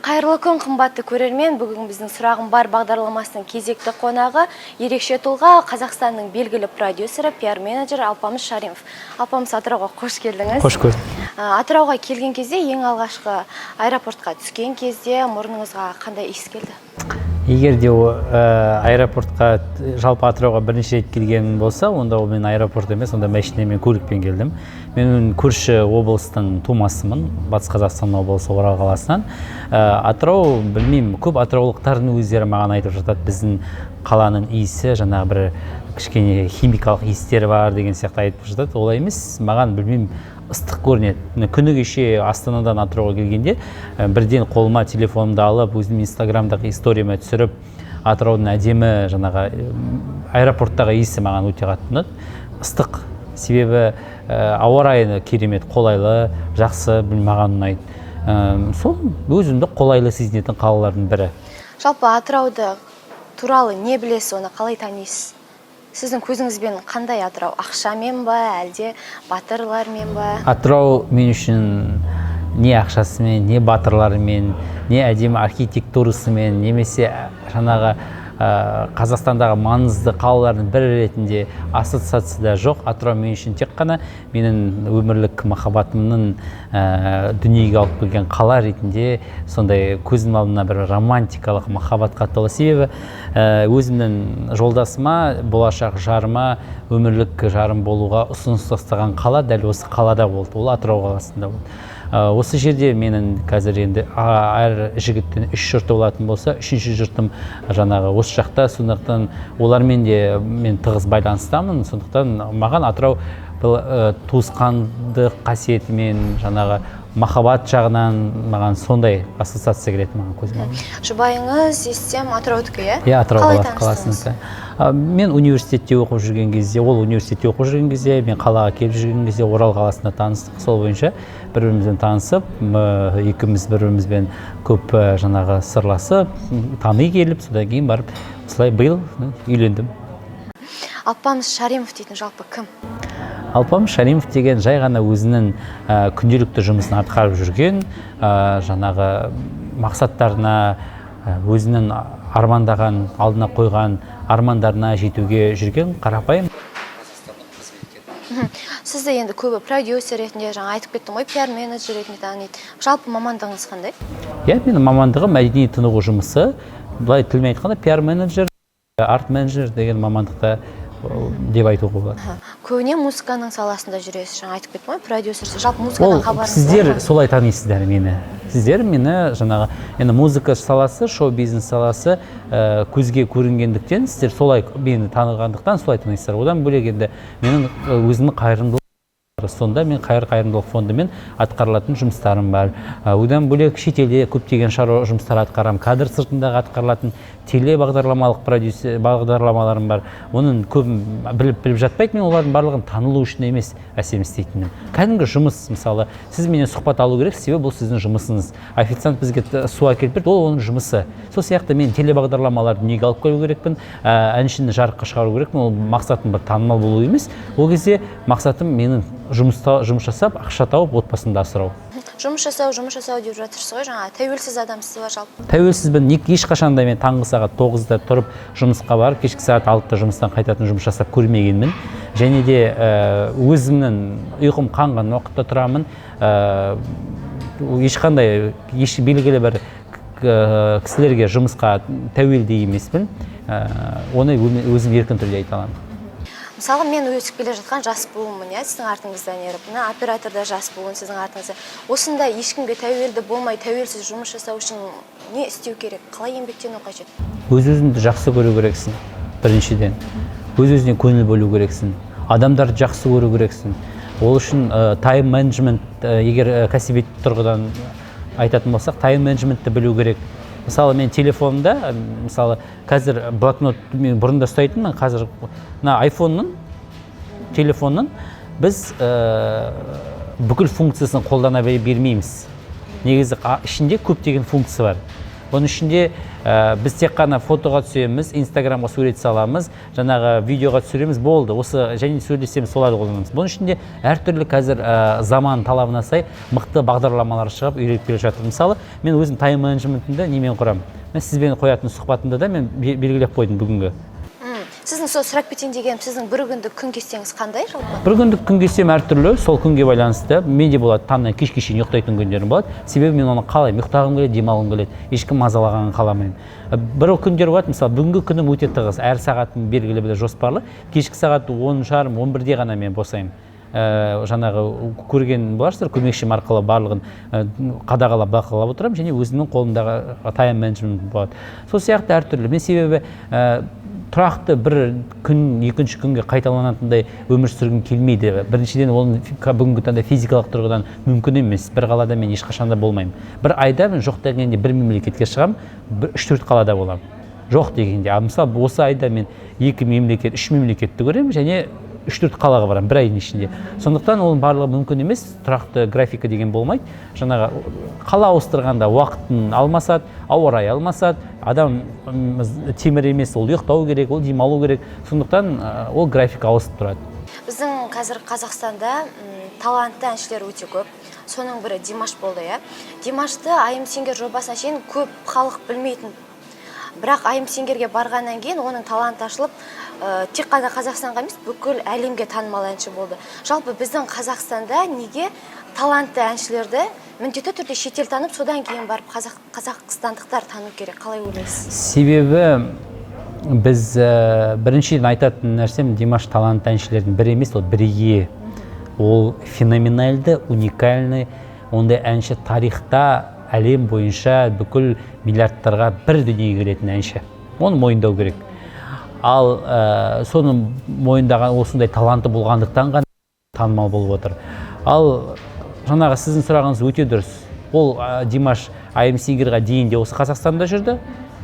Қайырлы күн, қымбатты көрермен. Бүгін біздің сұрағым бар бағдарламасының кезекті қонағы ерекше тұлға Қазақстанның белгілі продюсері, пиар-менеджер Алпамыс Шаримов. Алпамыс, Атырауға қош келдіңіз. Қош көрдім. Атырауға келген кезде, ең алғашқы аэропортқа түскен кезде мұрныңызға қандай иіс келді? Егер де аэропортқа, жалпы Атырауға бірінші рет келген болса, онда ол мен аэропорт емес, онда машинамен, көлікпен келдім. Мен көрші облыстың тумасымын, Батыс Қазақстан облысы Орал қаласынан. Атырау, білмеймін, көп атыраулықтардың өздері маған айтып жатады, біздің қаланың иісі, жаңағы бір кішкене химикалық иістері бар деген сияқты айтып жатады. Олай емес, маған білмеймін, ыстық көрінеді. Күні кеше Астанадан Атырауға келгенде бірден қолыма телефонымды алып, өзім инстаграмдағы историяма түсіріп, Атыраудың әдемі жаңағы аэропорттағы иісі маған өте қатты ұнады. Ыстық, себебі ауа райы керемет, қолайлы, жақсы, маған ұнайды. Сол өзімді қолайлы сезінетін қалалардың бірі. Жалпы Атырауды туралы не білесіз, оны қалай танисыз? Сіздің көзіңізбен қандай Атырау? Ақшамен ба, әлде батырлармен ба? Атырау мен үшін не ақшасымен, не батырларымен, не әдемі архитектурасымен, немесе жаңағы Қазақстандағы маңызды қалалардың бірі ретінде ассоциацияда жоқ. Атырау мен үшін тек қана менің өмірлік махаббатымның дүниеге алып келген қала ретінде сондай көзім алдына бір романтикалық махаббатқа толы. Себебі өзімнің жолдасыма, болашақ жарыма, өмірлік жарым болуға ұсыныс тастаған қала дәл осы қалада болды. Ол Атырау қаласында болды. Осы жерде менің қазір енді әр жігіттен 3 жұрты болатын болса, 3-ші жұртым жаңағы осы жақта, сондықтан олармен де мен тығыз байланыстамын. Сондықтан маған Атырау туысқандық қасиетімен, жаңағы махаббат жағынан маған сондай ассоциация келеді маған көзіме. Жұбайыңыз, естісем, Атыраудікі, иә? Иә, Атырау қаласыныкі. Мен университетте оқып жүрген кезде, ол университетте оқып жүрген кезде, мен қалаға келіп жүрген кезде Орал қаласында таныстық. Сол бойынша бір-бірімізбен танысып, екеуміз бір-бірімізбен көп жаңағы сырласып, тани келіп, содан кейін барып, осылай биыл үйлендім. Алпамыс Шаримов дейтін жалпы кім? Алпамыс Шаримов деген жай ғана өзінің күнделікті жұмысын атқарып жүрген, жаңағы мақсаттарына, өзінің армандаған, алдына қойған армандарына жетуге жүрген қарапайым. Сізді енді көбі продюсер ретінде, жаңа айтып кеттім ғой, пиар-менеджер ретінде таниды. Жалпы мамандығыңыз қандай? Иә, менің мамандығым мәдени тынығу жұмысы. Былай тілмен айтқанда пиар-менеджер, арт-менеджер деген мамандықта деп айтуға болады. Көбіне музыканың саласында жүресіз, жаңа айтып кеттім ғой, продюсерсіз. Жалпы музыкадан хабарыңыз бар ма? Сіздер солай танисыздар мені. Сіздер мені жаңағы енді музыка саласы, шоу-бизнес саласы көзге көрінгендіктен, сіздер солай мені танығандықтан солай танисыздар. Одан бөлек енді менің өзімнің қайырымдылық сонда мен қайырымдылық фондымен атқарылатын жұмыстарым бар. Одан бөлек шетелде көптеген жұмыстар атқарамын. Кадр сыртындағы атқарылатын теле бағдарламаларым бар. Оның көбін біліп жатпайды, мен олардың барлығын танылу үшін емес әсем істейтінім. Кәдімгі жұмыс, мысалы, сіз менен сұхбат алу керек, себебі бұл сіздің жұмысыңыз. Официант бізге су әкеліп берді, ол оның жұмысы. Сол сияқты мен теле бағдарламаларды дүниеге алып келу керекпін, әншіні жарыққа шығару керекпін. Ол мақсатым бір танымал болу емес. Ол кезде мақсатым менің жұмыс жасап, ақша тауып, отбасымды асырау. Жұмыс жасау деп жатырсыз ғой, жаңа тәуелсіз адамсыз ба жалпы? Тәуелсізбін, ешқашанда мен таңғы сағат 9-да тұрып жұмысқа барып, кешкі сағат 6-да жұмыстан қайтатын жұмыс жасап көрмегенмін. Және де өзімнің ұйқым қанған уақытта тұрамын. Ешқандай белгілі бір кісілерге жұмысқа тәуелді емеспін. Оны өзім еркін түрде айта аламын. Мысалы, мен өсіп келе жатқан жас буынмын, сіздің артыңыздан еріп, операторда жас буын сіздің артыңыздан. Осында ешкімге тәуелді болмай, тәуелсіз жұмыс жасау үшін не істеу керек? Қалай еңбектену қажет? Өз-өзіңді жақсы көру керексің, біріншіден. Өз-өзіне көңіл бөлу керексің. Адамдарды жақсы көру керексің. Ол үшін тайм менеджмент, егер кәсіби тұрғыдан айтатын болсақ, тайм менеджментті білу керек. Мысалы, мен телефонымда, мысалы, қазір блокнот мен бұрында ұстайтынмын, қазір айфонның, телефонның біз бүкіл функциясын қолдана бермейміз. Негізі ішінде көптеген функция бар. Оның ішінде біз тек қана фотоға түсеміз, инстаграмға сурет саламыз, жаңағы видеоға түсіреміз, болды. Осы және сөйлесеміз, соларды қолданамыз. Бұның ішінде әртүрлі қазір заман талабына сай мықты бағдарламалар шығып үйретіп келе жатыр. Мысалы, мен өзім тайм-менеджментінде немен құрамын. Мен сізбен қоятын сұхбатымда да мен белгілеп қойдым бүгінгі. Сіздің сол сұрап кетейін дегенім, сіздің бір күндік күн кестеңіз қандай жалпы? Бір күндік күн кестем әртүрлі, сол күнге байланысты. Менде болады таңнан кешке шейін ұйықтайтын күндерім болады. Себебі мен оны қалаймын, ұйықтағым келеді, демалғым келеді. Ешкім мазалағанын қаламаймын. Бір күндер болады, мысалы, бүгінгі күнім өте тығыз, әр сағатым белгілі бір жоспарлы. Кешкі сағат 10:30, 11-де ғана мен босаймын. Жаңағы көрген боларсыздар, көмекшім арқылы барлығын қадағалап бақылап отырамын, және өзімнің қолымдағы тайм-менеджмент болады. Сол сияқты әртүрлі. Мен себебі тұрақты бір күн, екінші күнге қайталанатындай өмір сүргім келмейді. Біріншіден, ол бүгінгі таңда физикалық тұрғыдан мүмкін емес. Бір қалада мен ешқашанда болмаймын. Бір айда мен жоқ дегенде бір мемлекетке шығамын, 3-4 қалада боламын. Жоқ дегенде. Мысалы, осы айда мен 2 мемлекет, 3 мемлекетті көремін, және 3-4 қалаға барамын бір айдың ішінде. Сондықтан оның барлығы мүмкін емес, тұрақты графика деген болмайды. Жаңағы қала ауыстырғанда уақытын алмасады, ауа райы алмасады, адам темір емес, ол ұйықтау керек, ол демалу керек. Сондықтан ол графика ауысып тұрады. Біздің қазір Қазақстанда талантты әншілер өте көп. Соның бірі Димаш болды, иә. Димашты Айым Сенгер жобасына шейін көп халық білмейтін. Бірақ Айым Сенгерге барғаннан кейін оның таланты ашылып, тек қана Қазақстанға емес, бүкіл әлемге танымал әнші болды. Жалпы біздің Қазақстанда неге талантты әншілерді міндетті түрде шетел танып, содан кейін барып қазақстандықтар тану керек? Қалай ойлайсыз? Себебі біз біріншіден айтатын нәрсем, Димаш талантты әншілердің бірі емес, ол бірегейі. Ол феноменальды, уникальный, ондай әнші тарихта әлем бойынша бүкіл миллиардтарға бір дүниеге келетін әнші. Оны мойындау керек. Ал соның мойындаған осындай таланты болғандықтан ғана танымал болып отыр. Ал жаңағы сіздің сұрағыңыз өте дұрыс. Ол Димаш Айым Сенгерға дейін де осы Қазақстанда жүрді.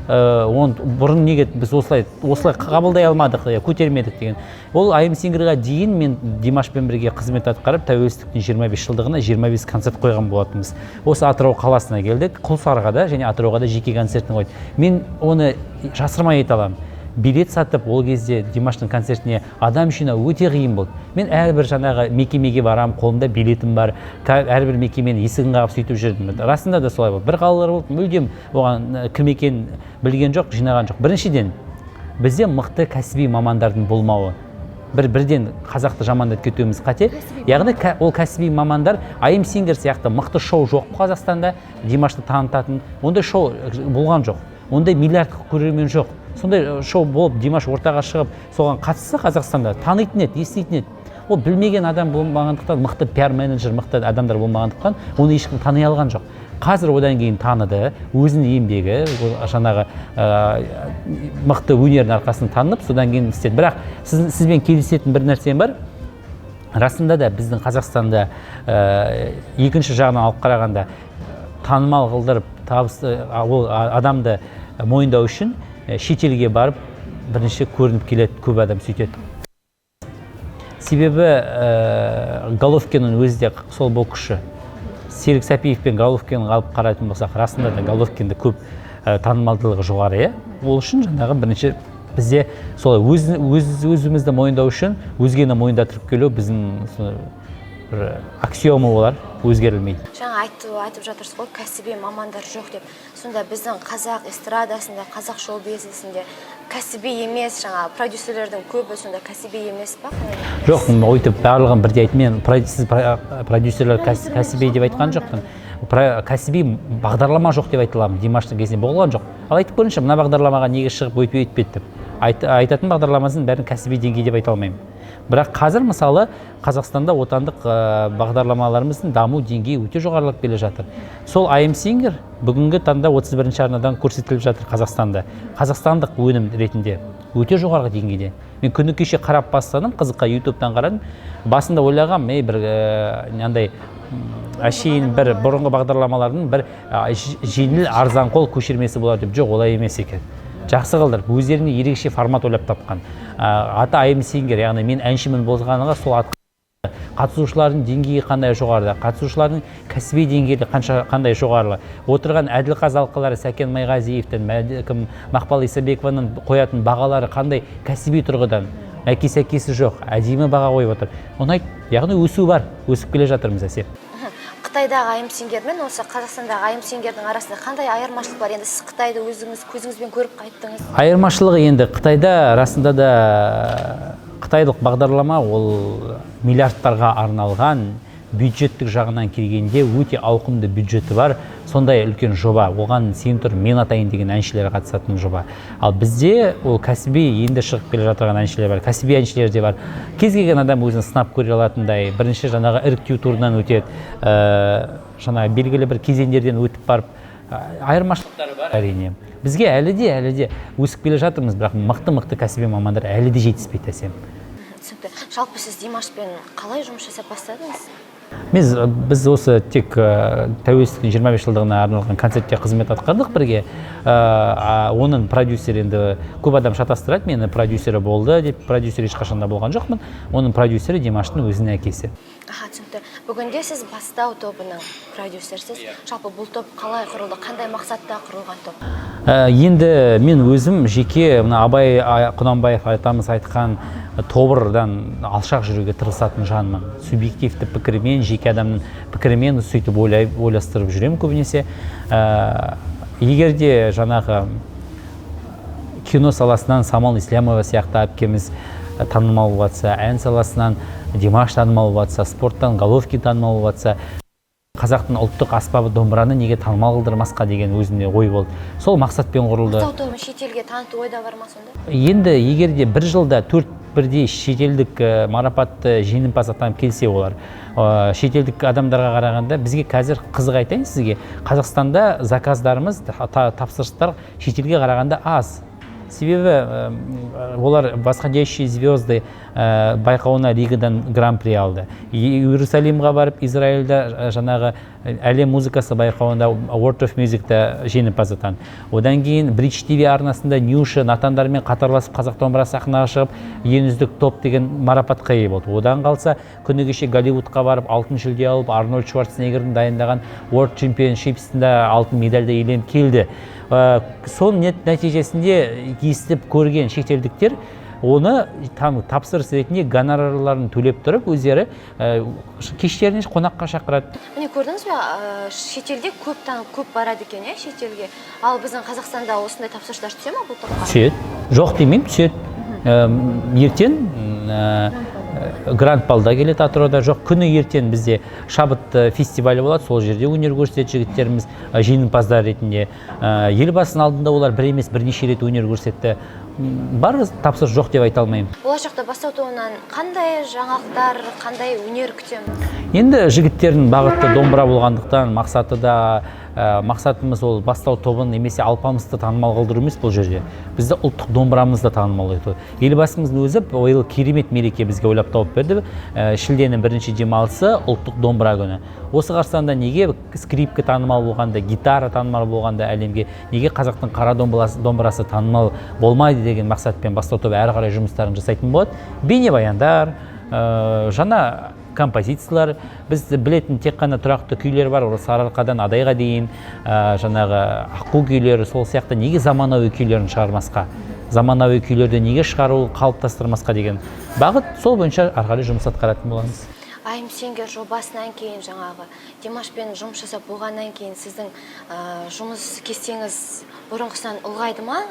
Бұрын неге біз осылай қабылдай алмадық, көтермедік деген. Ол Айым Сенгерға дейін мен Димашпен бірге қызмет атқарып, тәуелсіздіктің 25 жылдығына 25 концерт қойған болатынбыз. Осы Атырау қаласына келдік, Құлсарыға және Атырауға да жеке концертін қойдық. Мен оны жасырмай айта аламын. Билет сатып, ол кезде Димаштың концертіне адам жинау өте қиын болды. Мен әрбір жаңағы мекемеге барам, қолымда билетім бар, әрбір мекеменің есігін қағып сөйтіп жүрдім. Расында да солай болды. Бір қалалар болды, мүлдем оған кім екенін білген жоқ, жинаған жоқ. Біріншіден, бізде мықты кәсіби мамандардың болмауы. Бірден қазақты жамандап кетуіміз қате. Яғни ол кәсіби мамандар, Айым Сенгер сияқты мықты шоу жоқ Қазақстанда, Димашты танытатын. Ондай шоу болған жоқ. Ондай миллиард көрермен жоқ. Сондай шоу болып, Димаш ортаға шығып, соған қатысса Қазақстанда танитын еді, еститін еді. Ол білмеген адам болмағандықтан, мықты пиар-менеджер, мықты адамдар болмағандықтан, оны ешкім тани алған жоқ. Қазір одан кейін таныды, өзінің еңбегі, жаңағы мықты өнердің арқасында танып, содан кейін істеді. Бірақ сізбен келісетін бір нәрсем бар. Расында да біздің Қазақстанда екінші жағынан алып қарағанда танымал қылдырып, табысты адамды мойындау үшін шетелге барып бірінші көрініп келеді, көп адам сөйтеді. Себебі Головкиннің өзі де сол боксшы. Серік Сәпиев пен Головкиннің алып қарайтын болсақ, расында да Головкинді көп танымалдылығы жоғары. Ол үшін жаңағы бірінші бізде солай өзімізді мойындау үшін өзгені мойындатып келу біздің бір аксиома олар, өзгерілмейді. Жаңа айтып жатырсыз ғой, кәсіби мамандар жоқ деп. Сонда біздің қазақ эстрадасында, қазақ шоу-бизнесінде кәсіби емес, жаңа продюсерлердің көбі сонда кәсіби емес па? Жоқ, өйтіп барлығын бірдей айтмын. Сіз продюсерлер кәсіби деп айтқан жоқпын. Кәсіби бағдарлама жоқ деп айтыламын. Димаштың кезінде болған жоқ. Ал айтып көріңізші, мына бағдарламаға неге шығып өйтпеді деп. Айтатын бағдарламасын бәрін кәсіби деңгей деп айта алмаймын. Бірақ қазір мысалы Қазақстанда отандық бағдарламаларымыздың даму деңгейі өте жоғарылап келе жатыр. Сол Айым Сенгер бүгінгі таңда 31-ші арнадан көрсетіліп жатыр Қазақстанда. Қазақстандық өнім ретінде өте жоғарғы деңгейде. Мен күні кеше қарап бастадым, қызыққа YouTube-тан қарадым. Басында ойлағам, бір әшейін бір бұрынғы бағдарламалардың бір жеңіл арзанқол көшірмесі болады деп. Жоқ, олай емес екен. Жақсы қылдырып, өздеріне ерекше формат ойлап тапқан. Аты Айым Сенгер, яғни мен әншімін болғанға сол атқа қатысушылардың деңгейі қандай жоғарыда, қатысушылардың кәсіби деңгейі қандай жоғары. Отырған Әділқазы алқалары Сәкен Майғазиевтен, Мақпал Исабекованың қоятын бағалары қандай кәсіби тұрғыдан, әке-сәкесі жоқ, әдемі баға қойып отыр. Ұнайды, яғни өсу бар, өсіп келе жатырмыз әсем. Қытайдағы айым-сеңгер мен осы Қазақстандағы айым-сеңгердің арасында қандай айырмашылық бар? Енді сіз Қытайды өзіңіз көзіңізбен көріп қайттыңыз. Айырмашылығы енді Қытайда расында да қытайлық бағдарлама ол миллиардтарға арналған, бюджеттік жағынан келгенде өте ауқымды бюджеті бар, сондай үлкен жоба. Оған сен тұр мен атайын деген әншілер қатысатын жоба. Ал бізде ол кәсіби енді шығып келе жатырған әншілер бар, кәсіби әншілер де бар. Кез келген адам өзін сынап көре алатындай, бірінші жаңағы іріктеу турынан өтеді, жаңағы белгілі бір кезеңдерден өтіп барып, айырмашылықтары бар әрине. Бізге әлі де өсіп келе жатырмыз, бірақ мықты кәсіби мамандар әлі де жетіспейді әсем. Түсінікті. Жалпы сіз Димашпен қалай жұмыс жасап бастадыңыз? Біз осы тек тәуелсіздіктің 25 жылдығына арналған концертте қызмет атқардық бірге. Оның продюсері, енді көп адам шатастырады, мені продюсері болды деп, продюсер ешқашан да болған жоқпын. Оның продюсері Димаштың өзінің әкесі. Түсінікті. Бүгінде сіз Бастау тобының продюсерсіз. Жалпы бұл топ қалай құрылды, қандай мақсатта құрылған топ? Енді мен өзім жеке Абай Құнанбаев атамыз айтқан тобырдан алшақ жүруге тырысатын жанмын. Субъективті пікірмен, жеке адамның пікірмен сөйтіп ойластырып жүремін көбінесе. Егер де жаңағы кино саласынан Самал Ислямова сияқты әпкеміз танымал болса, ән саласынан Димаш танымал болса, спорттан Головкин танымал болса, қазақтың ұлттық аспабы домбыраны неге танымал қылдырмасқа деген өзімде ой болды. Сол мақсатпен құрылды. Бастау тобын шетелге таныту ойда бар ма сонда? Енді егер де бір жылда 4 бірдей шетелдік марапатты жеңімпаз атанып келсе олар, шетелдік адамдарға қарағанда бізге қазір қызық айтайын сізге, Қазақстанда заказдарымыз, тапсырыстар шетелге қарағанда аз. Себебі олар «Восходящие звезды» байқауына Ригадан гран-при алды. Иерусалимға барып, Израильда жаңағы әлем музыкасы байқауында World of Music'та жеңімпаз атанды. Одан кейін Бридж ТВ арнасында Нюша Натандармен қатарласып қазақ домбырасы сахнаға шығып, ең үздік топ деген марапатқа ие болды. Одан қалса, күні кеше Голливудқа барып, алтын жүлде алып, Арнольд Шварценеггердің дайындаған World Championships'ында алтын медальді иеленіп келді. Соның нәтижесінде естіп көрген шетелдіктер оны тапсырыс ретінде гонорарларын төлеп тұрып, өздері кештеріне қонаққа шақырады. Міне көрдіңіз бе, шетелде көп барады екен, шетелге. Ал біздің Қазақстанда осындай тапсырыстар түсе ме бұл топқа? Түседі. Жоқ демеймін, түседі. Ертең Гранд-Балда келеді Атырауда. Жоқ, күні ертең бізде шабыт фестивалі болады, сол жерде өнер көрсетеді жігіттеріміз жеңімпаздар ретінде. Елбасының алдында олар бір емес бірнеше рет өнер көрсетті. Бар тапсырыс жоқ деп айта алмаймын. Болашақта Бастау тобынан қандай жаңалықтар, қандай өнер күтеміз? Енді жігіттердің бағыты домбыра болғандықтан мақсатымыз ол Бастау тобын немесе алпамысты танымал қылдыру емес бұл жерде. Бізді ұлттық домбырамызды танымал ету. Елбасымыздың өзі биыл керемет мереке бізге ойлап тауып берді. Шілденің 1-ші демалысы ұлттық домбыра күні. Осы қарсаңда неге скрипка танымал болғанда, гитара танымал болғанда әлемге, неге қазақтың қара домбырасы танымал болмайды деген мақсатпен Бастау тобы әрі қарай жұмыстарын жасайтын болады. Бейнебаяндар, жаңа композициялар, біз білетін тек қана тұрақты күйлер бар, Сарыарқадан Адайға дейін, жаңағы аққу күйлері, сол сияқты неге заманауи күйлерін шығармасқа, заманауи күйлерді неге шығару, қалыптастырмасқа деген бағыт, сол бойынша әрі қарай жұмыс атқаратын боламыз. Айым-сеңгер жобасынан кейін жаңағы Димашпен жұмыс жасап болғаннан кейін сіздің жұмыс кестеңіз бұрынғысынан ұлғайды ма?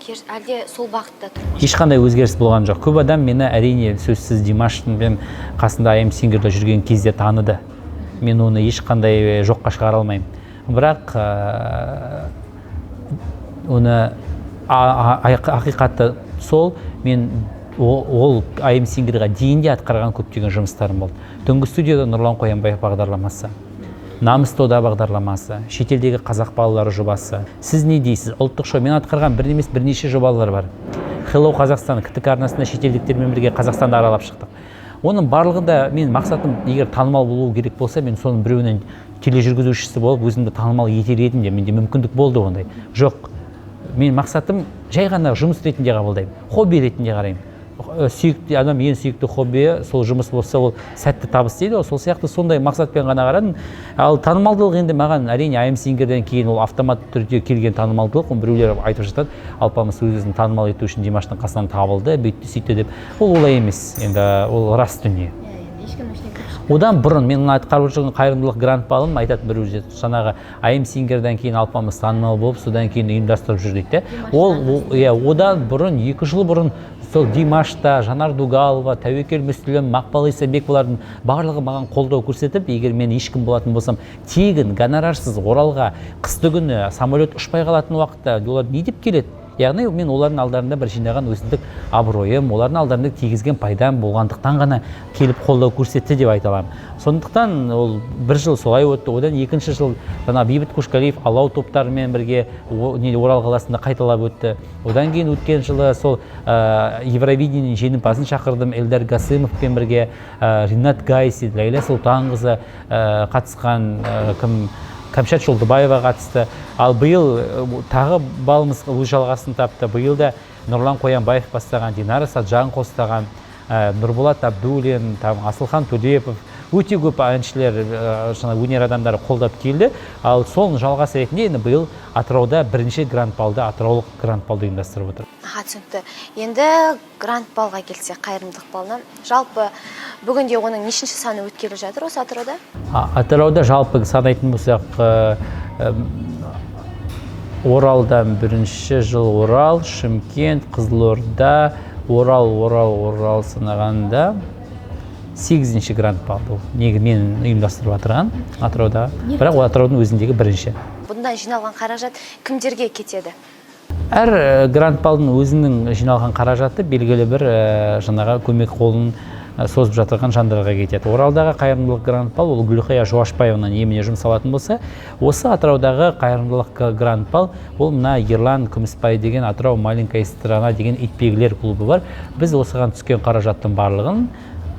Әлде сол бағытта тұр? Ешқандай өзгеріс болған жоқ. Көп адам мені әрине сөзсіз Димаштың қасында айым-сеңгерде жүрген кезде таныды. Мен оны ешқандай жоққа шығара алмаймын. Бірақ оны ақиқаты сол, мен ол айым-сеңгерге дейін де атқарған көптеген жұмыстарым болды. Түнгі студияда Нұрлан Қоянбаев бағдарламасы, Намыс тода бағдарламасы, шетелдегі қазақ балалары жобасы. Сіз не дейсіз? Ұлттық шоу. Мен атқарған бірнеше жобалар бар. Hello Қазақстан, КТК арнасында шетелдіктермен бірге Қазақстанды аралап шықтық. Оның барлығында мен мақсатым, егер танымал болу керек болса, мен соның біреуінің тележүргізушісі болып, өзімді танымал етер едім де, менде мүмкіндік болды ондай. Жоқ. Мен мақсатым жай ғана жұмыс ретінде қабылдаймын, хобби ретінде қараймын. сүйікті адам ең сүйікті хоббиі сол жұмыс болса ол сәтті табыс дейді ғой, сол сияқты сондай мақсатпен ғана қарадым. Ал танымалдылық енді маған әрине I Am Singer'ден кейін ол автомат түрде келген танымалдылық. Біреулер айтып жатады, Алпамыс өзін танымал ету үшін Димаштың қасынан табылды, бүйтті сөйтті деп. Ол олай емес, енді ол рас дүние. Одан бұрын мен атқарып жүрген қайырымдылық грант балым айтады біреулер, жаңағы I Am Singer'ден кейін Алпамыс танымал болып, содан кейін ұйымдастырып жүр дейді. Одан бұрын 2 жыл бұрын сол Димашта, Жанар Дугалова, Тәуекел Мүслім, Мақпал Исабековалардың барлығы маған қолдау көрсетіп, егер мен ешкім болатын болсам, тегін гонорарсыз Оралға қысты күні самолет ұшпай қалатын уақытта олар не деп келеді? Яғни мен олардың алдарында бір жинаған өзіндік абыройым, олардың алдарында тигізген пайдам болғандықтан ғана келіп қолдау көрсетті деп айта аламын. Сондықтан ол 1 жыл солай өтті. Одан 2-ші жыл Бейбіт Қошқалиев Алау топтарымен бірге Орал қаласында қайталап өтті. Одан кейін өткен жылы сол Евровидение жеңімпазын шақырдым, Эльдар Гасымовпен бірге, Ринат Гайси, Ләйлә Сұлтанқызы қатысқан, Кәмшат Жолдыбаева қатысты. Ал биыл тағы балымыз өз жалғасын тапты. Биыл да Нұрлан Қоянбаев бастаған, Динара Саджан қостаған, Нұрболат Абдуллин, Асылхан Төлепов, өте көп әншілер, өнер адамдары қолдап келді. Ал сол жалғасы ретінде енді биыл Атырауда бірінші гранд-балды, атыраулық гранд-балды ұйымдастырып отыр. Түсінікті. Енді гранд-балға келсе, қайырымдылық балына, жалпы бүгінде оның нешінші саны өткелі жатыр осы Атырауда? Атырауда жалпы санайтын болсақ, Оралдан бірінші жыл Орал, Шымкент, Қызылорда, Орал санағанда 8-ші гранд-балды мен ұйымдастырып отырған Атырауда, бірақ Атыраудың өзіндегі бірінші. Бұндан жиналған қаражат кімдерге кетеді? Әр гранд-балдың өзінің жиналған қаражаты белгілі бір жаңағы көмек қолын созып жатырған жандарға кетеді. Оралдағы қайырымдылық гранд-бал ол Гүлхия Жуашбаеваның еміне жұмсалатын болса, осы Атыраудағы қайырымдылық гранд-бал ол мына Ерлан Күмісбай деген Атырау маленькая страна деген итбегілер клубы бар. Біз осыған түскен қаражаттың барлығын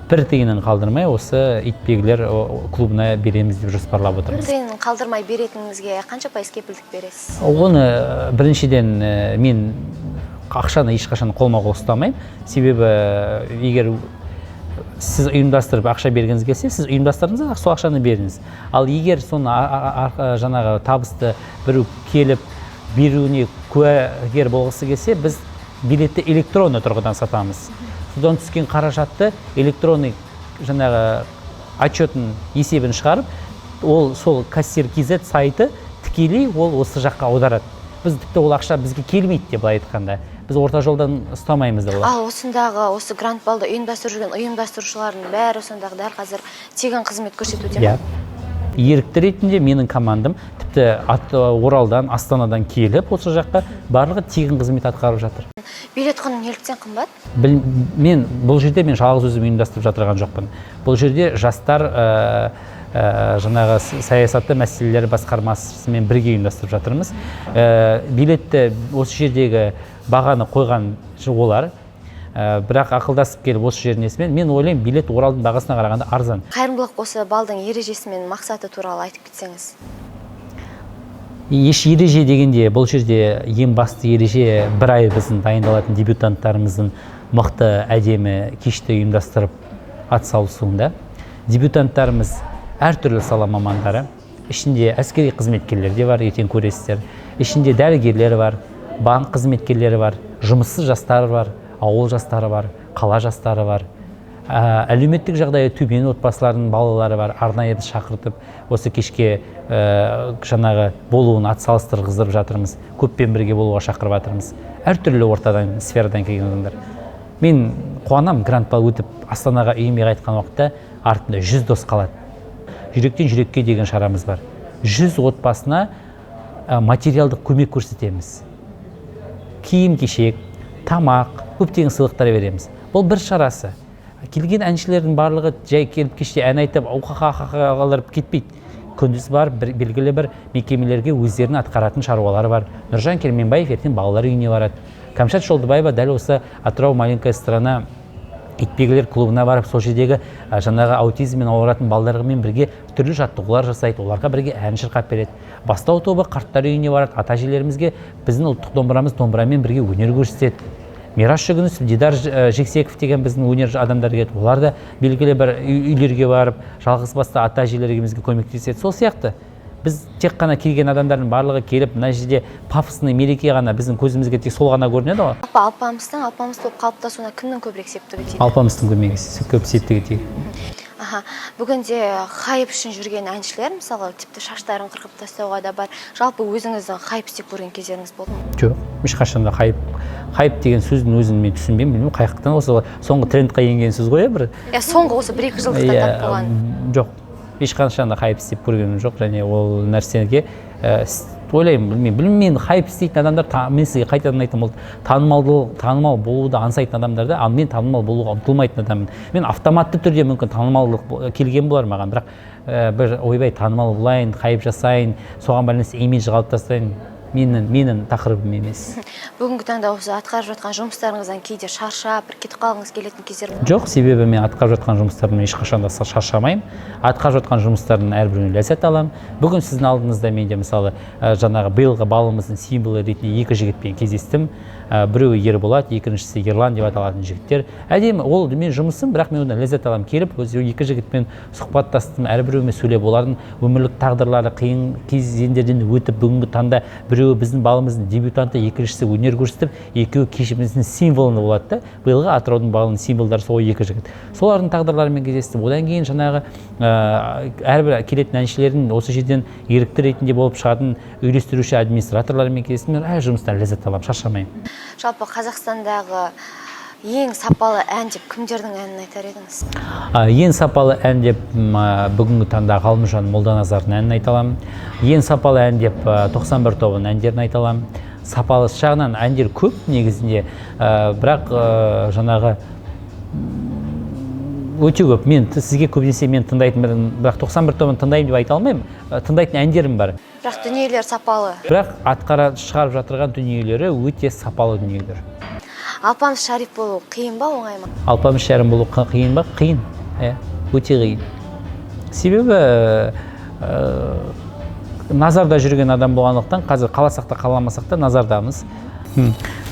бір тиынын қалдырмай осы итбегілер клубына береміз деп жоспарлап отырмыз. Бір тиынын қалдырмай беретініңізге қанша пайыз кепілдік бересіз? Оны біріншіден мен ақшаны ешқашан қолма-қол ұстамаймын. Себебі егер сіз ұйымдастырып ақша бергіңіз келсе, сіз ұйымдастырдыңыз, сол ақшаны беріңіз. Ал егер соны жаңағы табысты біреу келіп беруіне куәгер болғысы келсе, біз билетті электронды тұрғыдан сатамыз. Содан түскен қаражатты электронный жаңағы отчетін есебін шығарып, ол сол кассир KZ сайты тікелей ол осы жаққа аударады. Біз тіпті ол ақша бізге келмейді деп айтқанда. Біз орта жолдан ұстамаймыз да олар. Ал осындағы осы гранд-балды ұйымдастырып жүрген ұйымдастырушылардың бәрі осындағы дәл қазір тегін қызмет көрсетуде ме? Ерікті ретінде менің командам тіпті Оралдан, Астанадан келіп осы жаққа барлығы тегін қызмет атқарып жатыр. Билет құны неліктен қымбат? Бұл жерде мен жалғыз өзім ұйымдастырып жатырған жоқпын. Бұл жерде жастар жаңағы саясатты мәселелер басқармасымен бірге ұйымдастырып жатырмыз. Билетті осы жердегі бағаны қойған олар, бірақ ақылдасып келіп осы жерінесімен, мен ойлаймын билет Оралдың бағасына қарағанда арзан. Қайырымдылық осы балдың ережесі мен мақсаты туралы айтып кетсеңіз. Еш ереже дегенде, бұл жерде ең басты ереже бір ай біздің дайындалатын дебютанттарымыздың мықты әдемі кешті ұйымдастырып атсалысуында. Дебютанттарымыз әртүрлі сала мамандары, ішінде әскери қызметкерлер де бар, ертең көресіздер. Ішінде дәрігерлер бар, банк қызметкерлері бар, жұмыссыз жастар бар, ауыл жастары бар, қала жастары бар. Әлеуметтік жағдайы төмен отбасылардың балалары бар, арнайы шақыртып, осы кешке жаңағы болуын атсалыстырғыздырып жатырмыз. Көппен бірге болуға шақырып жатырмыз. Әртүрлі ортадан, сферадан келген адамдар. Мен қуанам, гранд-бал өтіп Астанаға үйіме қайтқан уақытта артында 100 дос қалады. Жүректен жүрекке деген шарамыз бар. 100 отбасына материалдық көмек көрсетеміз. Киім-кешек, тамақ, көптеген сыйлықтар береміз. Бұл бір шарасы. Келген әншілердің барлығы жай келіп кеште ән айтып, ауқа-қа-қа-қаларып кетпейді. Күндіз бар, белгілі бір мекемелерге өздерінің атқаратын шаруалары бар. Нұржан Керменбаев ертең балалар үйіне барады. Кәмшат Жолдыбаева дәл осы Атырау маленькая страна итбегілер клубына барып, сол жердегі жаңағы аутизммен ауыратын балалармен бірге түрлі жаттығулар жасайды, оларға бірге ән шырқап береді. Бастау тобы қарттар үйіне барады, ата-әжелерімізге біздің ұлттық домбырамыз домбырамен бірге өнер көрсетеді. Мирас Жүгінісов, Дидар Жексеков деген біздің өнер адамдары келді. Олар да белгілі бір үйлерге барып, жалғыз басты ата әжелерімізге көмектеседі. Сол сияқты біз тек қана келген адамдардың барлығы келіп, мына жерде пафосный мереке ғана біздің көзімізге тек сол ғана көрінеді ғой. Алпамыс болып қалыптасуына кімнің көбірек септігі тиді? Алпамыстың көп септігі тиді. Бүгінде хайп үшін жүрген әншілер, мысалы, тіпті шаштарын қырқып тастауға да бар. Жалпы өзіңіздің хайп істеп көрген кездеріңіз болды ма? Жоқ, ешқашанда хайп деген сөздің өзін мен түсінбеймін, білмеймін, қаяқтан осы соңғы трендқа енген сөз ғой бір. Соңғы осы 1-2 жылдықта тап болған. Жоқ, ешқашанда хайп істеп көргенім жоқ, және ол нәрсеге ойлаймын, білмеймін, хайп істейтін адамдар, мен сізге қайтадан айтамын, танымал болуды аңсайтын адамдарды, ал мен танымал болуға ұмтылмайтын адаммын. Мен автоматты түрде мүмкін танымалдық келген болар маған, бірақ бір ойбай танымал болайын, хайп жасайын, соған байланысты имидж қалыптастырайын, менің тақырыбым емес. Бүгінгі таңда осы атқарып жатқан жұмыстарыңыздан кейде шаршап, бір кетіп қалғыңыз келетін кездер бар ма? Жоқ, себебі мен атқарып жатқан жұмыстарымнан ешқашан да шаршамаймын. Атқарып жатқан жұмыстардың әрбірінен ләззат аламын. Бүгін сіздің алдыңызда менде мысалы жаңағы биылғы балымыздың символы ретінде 2 жігітпен кездестім. Біреуі Ерболат, екіншісі Ерлан деп аталатын жігіттер. Әдемі, ол мен жұмысым, бірақ мен одан ләззат аламын. Келіп, осы 2 жігітпен сұхбаттастым, әрбіреуімен сөйлеп, олардың өмірлік тағдырлары қиын кезеңдерден өтіп, бүгінгі таңда біреуі біздің балымыздың дебютанты, екіншісі өнер көрсетіп, екеуі кешіміздің символы болады да. Биылғы Атыраудың балының символдары сол 2 жігіт. Солардың тағдырларымен кездестім. Одан кейін жаңағы әрбір келетін әншілердің осы жерден ерікті ретінде болып шығатын үйлестіруші администраторлармен кездестім. Мен әр жұмыстан ләззат аламын, шаршамаймын. Жалпы Қазақстандағы ең сапалы ән деп кімдердің әнін айтар едіңіз? Ең сапалы ән деп бүгінгі таңда Ғалымжан Молданазардың әнін айта аламын. Ең сапалы ән деп 91 тобының әндерін айта аламын. Сапалы жағынан әндер көп негізінде, бірақ жаңағы өте көп. Мен сізге көбінесе мен тыңдайтын, бірақ 91 тобын тыңдаймын деп айта алмаймын. Тыңдайтын әндерім бар. Бірақ дүниелер сапалы. Бірақ шығарып жатырған дүниелері өте сапалы дүниелер. Алпамыс Шариф болу қиын ба, оңай ма? Алпамыс Шариф болу қиын ба? Қиын. Өте қиын. Себебі назарда жүрген адам болғандықтан, қазір қаласақ та қаламасақ та назардамыз.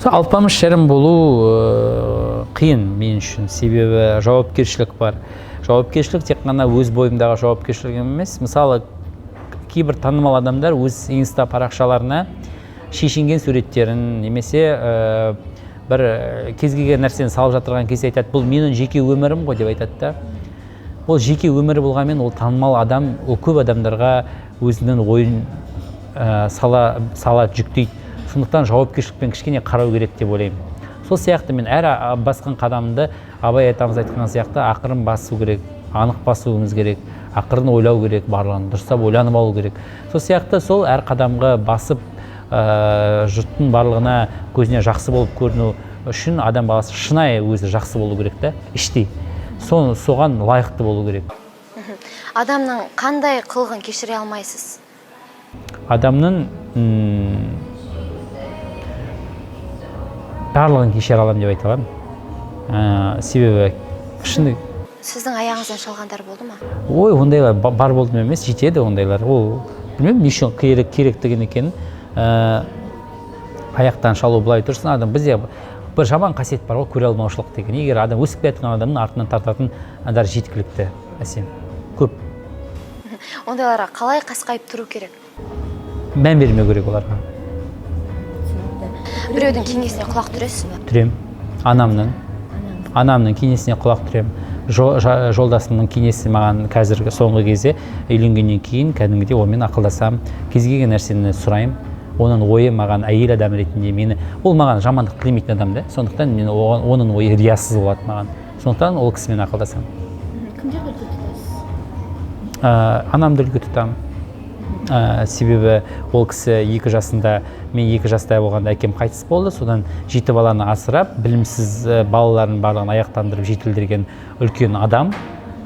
Алпамыс Шариф болу қиын мен үшін, себебі жауапкершілік бар. Жауапкершілік тек қана өз бойымдағы жауапкершілік емес. Мысалы, кейбір танымал адамдар өз инста парақшаларына шешінген суреттерін немесе бір кез келген нәрсені салып жатырған кезде айтады, бұл менің жеке өмірім ғой деп айтады да. Ол жеке өмірі болғанмен ол танымал адам, ол көп адамдарға өзінің ойын сала жүктейді. Сондықтан жауапкершілікпен кішкене қарау керек деп ойлаймын. Сол сияқты мен әр басқан қадамымды Абай атамыз айтқан сияқты ақырын басу керек, анық басуымыз керек, ақырын ойлау керек, барлығын дұрыстап ойланып алу керек. Сол сияқты сол әр қадамға басып жұрттың барлығына көзіне жақсы болып көріну үшін адам баласы шынайы өзі жақсы болу керек та, іштей. Соған лайықты болу керек. Адамның қандай қылығын кешіре алмайсыз? Адамның барлығын кешіре аламын деп айта аламын. Себебі шыны. Сіздің аяғыңыздан шалғандар болды ма? Ой, ондайлар бар болды емес, жетеді ондайлар. Ол білмеймін, не үшін керектігін екенін. Аяқтан шалу былай тұрсын, адам бізде бір жаман қасиет бар ғой, көре алмаушылық деген. Егер адам өсіп келатқан адамның артынан тартатын дар жеткілікті, әсем көп. Ондайларға қалай қасқайып тұру керек? Мән бермеу керек оларға. Біреудің кеңесіне құлақ түресіз бе? Түрем. Анамның кеңесіне құлақ түрем. Жолдасымның кеңесі маған қазіргі соңғы кезде үйленгеннен кейін кәдімгідей онымен ақылдасам, кез келген нәрсені сұраймын. Оның ойы маған әйел адам ретінде ол маған жамандық тілемейтін адам да. Сондықтан мен оның ойы риясыз болады маған. Сондықтан ол кісімен ақылдасам. Кімдерді үлгі тұтасыз? Анамды үлгі тұтамын. Себебі ол кісі 2 жасында, мен 2 жаста болғанда әкем қайтыс болды. Содан 7 баланы асырап, білімсіз балаларын барлығын аяқтандырып жетілдірген үлкен адам.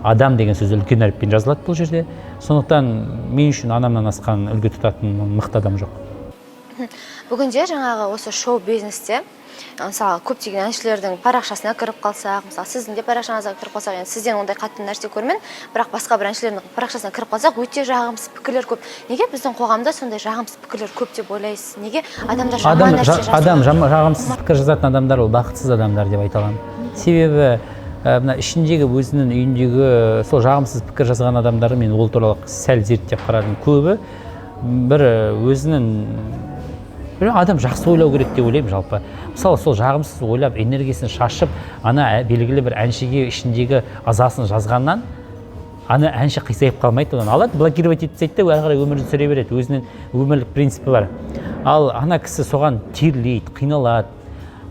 Адам деген сөз үлкен әріппен жазылады бұл жерде. Сондықтан мен үшін анамнан асқан үлгі тұтатын мықты адам жоқ. Бүгінде жаңағы осы шоу бизнесте мысалы көптеген әншілердің парақшасына кіріп қалсақ, мысалы сіздің де парақшаңызға кіріп қалсақ, енді сізден ондай қатты нәрсе көрмедім, бірақ басқа бір әншілердің парақшасына кіріп қалсақ, өте жағымсыз пікірлер көп. Неге біздің қоғамда сондай жағымсыз пікірлер көп деп ойлайсыз? Неге адамдар жаман нәрсе жазады? Адам жағымсыз пікір жазатын адамдар ол бақытсыз адамдар деп айта аламын. Себебі мына ішіндегі өзінің үйіндегі сол жағымсыз пікір жазған адамдары мен ол туралы сәл зерттеп қарадым. Көбі бір өзінің адам жақсы ойлау керек деп ойлаймын жалпы. Мысалы сол жағымсыз ойлап энергиясын шашып, ана белгілі бір әншіге ішіндегі азасын жазғаннан ана әнші қисайып қалмайды, одан алады, блокировать етіп тастайды да ары қарай өмірін сүре береді. Өзінің өмірлік принципі бар. Ал ана кісі соған терлейді, қиналады,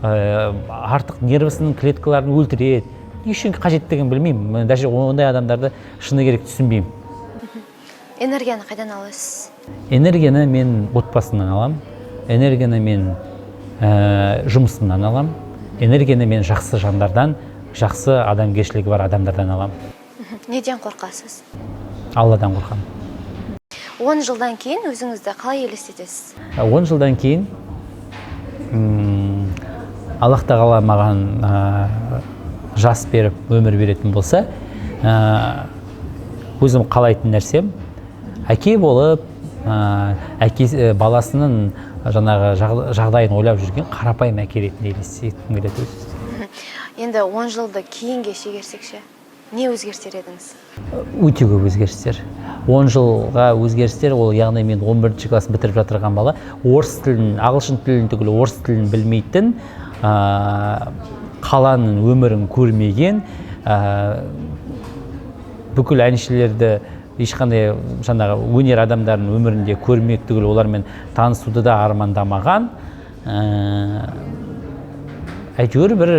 артық нервысының клеткаларын өлтіреді. Не үшін қажеттігін білмеймін. Даже ондай адамдарды шыны керек түсінбеймін. Энергияны қайдан аласыз? Энергияны мен отбасымнан аламын. Энергияны мен жұмысымнан аламын. Энергияны мен жақсы жандардан, жақсы адамгершілігі бар адамдардан аламын. Неден қорқасыз? Алладан қорқамын. 10 жылдан кейін өзіңізді қалай елестетесіз? 10 жылдан кейін Аллах тағала маған жас беріп, өмір беретін болса, өзім қалайтын нәрсем әке болып, баласының жаңағы жағдайын ойлап жүрген қарапайым әке ретінде елестеткім келеді. Енді 10 жылды кейінге шегерсек ше, не өзгертер едіңіз? Өте көп өзгерістер. 10 жылға өзгерістер, ол яғни мен 11-ші классын бітіріп жатырған бала, орыс тілін, ағылшын тілін түгілі орыс тілін білмейтін, қаланың өмірін көрмеген, бүкіл әншілерді ешқандай жаңағы өнер адамдарының өмірінде көрмек түгіл олармен танысуды да армандамаған, әйтеуір бір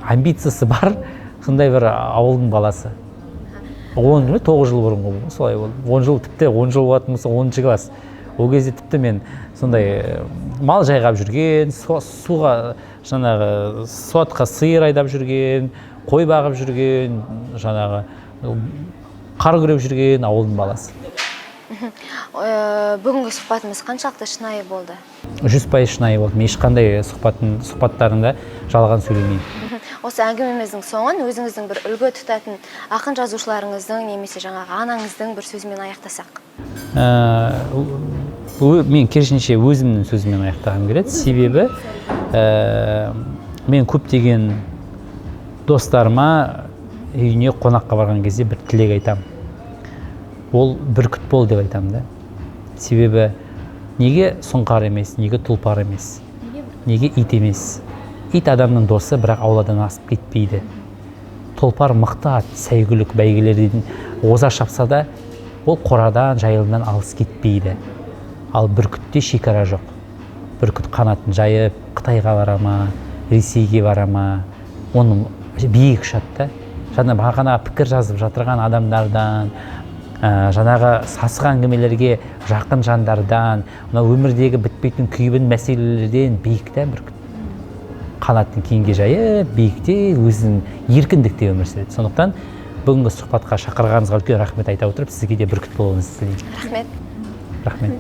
амбициясы бар сондай бір ауылдың баласы. 9 жыл бұрын солай болды. 10 жыл тіпті 10 жыл болатын болса 10-ші класс. Ол кезде тіпті мен сондай мал жайғап жүрген, суға жаңағы суатқа сиыр айдап жүрген, қой бағып жүрген, жаңағы қар күреп жүрген ауылдың баласы. Бүгінгі сұхбатымыз қаншалықты шынайы болды? 100% шынайы болды. Мен ешқандай сұхбаттарында жалған сөйлемеймін. Осы әңгімеміздің соңын өзіңіздің бір үлгі тұтатын ақын жазушыларыңыздың немесе жаңағы анаңыздың бір сөзімен аяқтасақ. Мен керісінше өзімнің сөзімен аяқтағым келеді. Себебі мен көптеген достарыма үйіне қонаққа барған кезде бір тілек айтамын. Ол бүркіт бол деп айтамын да. Себебі неге сұңқар емес, неге тұлпар емес, неге ит емес? Ит адамның досы, бірақ ауладан асып кетпейді. Тұлпар мықты ат, сәйгүлік бәйгелерден оза шапса да, ол қорадан, жайылымнан алыс кетпейді. Ал бүркітте шекара жоқ. Бүркіт қанатын жайып, Қытайға барама, Ресейге барама, оның биік ұшады. Жаңа бағана пікір жазып жатырған адамдардан, жаңағы сасық әңгімелерге жақын жандардан, өмірдегі бітпейтін күйбің мәселелерден биікте бүркіт. Қанатын кейінге жайып, биікте өзінің еркіндікте өмір сүреді. Сондықтан бүгінгі сұхбатқа шақырғаныңызға үлкен рахмет айта отырып, сізге де бүркіт болуыңызды тілеймін. Рахмет. Рахмет.